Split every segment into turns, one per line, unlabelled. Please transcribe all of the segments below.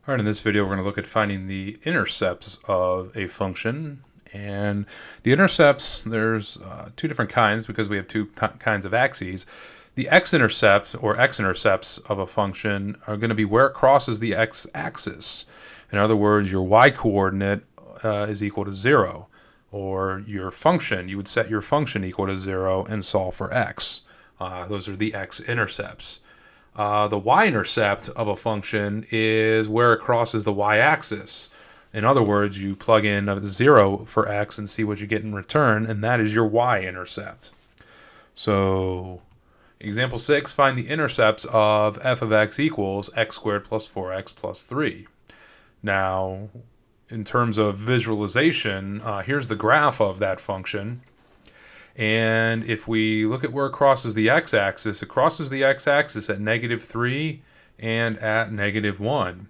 All right, in this video, we're going to look at finding the intercepts of a function. And the intercepts, there's two different kinds because we have two kinds of axes. The x-intercept or x-intercepts of a function are going to be where it crosses the x-axis. In other words, your y-coordinate is equal to 0. Or your function, you would set your function equal to 0 and solve for x. Those are the x-intercepts. The y-intercept of a function is where it crosses the y-axis. In other words, you plug in a 0 for x and see what you get in return, and that is your y-intercept. So, example 6, find the intercepts of f of x equals x squared plus 4x plus 3. Now, in terms of visualization, here's the graph of that function. And if we look at where it crosses the x-axis, it crosses the x-axis at -3 and at -1.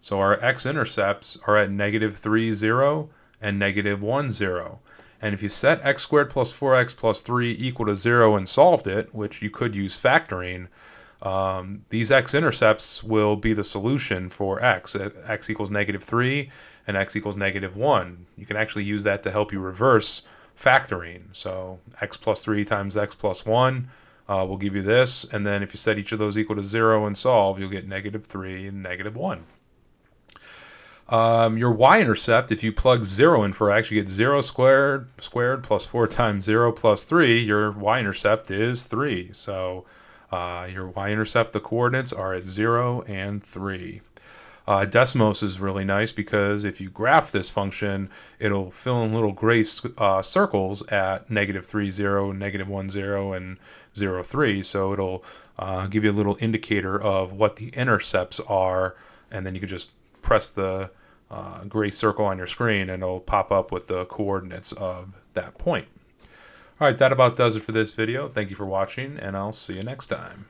So our x-intercepts are at -3, 0 and -1, 0. And if you set x squared plus 4x plus 3 equal to 0 and solved it, which you could use factoring, these x-intercepts will be the solution for x. X equals -3 and x equals -1. You can actually use that to help you reverse factoring. So x plus 3 times x plus 1 will give you this, and then if you set each of those equal to 0 and solve, you'll get -3 and -1. Your y-intercept, if you plug 0 in for x, you get 0 squared plus 4 times 0 plus 3. Your y-intercept is 3. So your y-intercept, the coordinates are at 0 and 3. Desmos is really nice because if you graph this function, it'll fill in little gray circles at -3, 0, -1, 0, and 0, 3. So it'll give you a little indicator of what the intercepts are, and then you can just press the gray circle on your screen and it'll pop up with the coordinates of that point. All right, that about does it for this video. Thank you for watching, and I'll see you next time.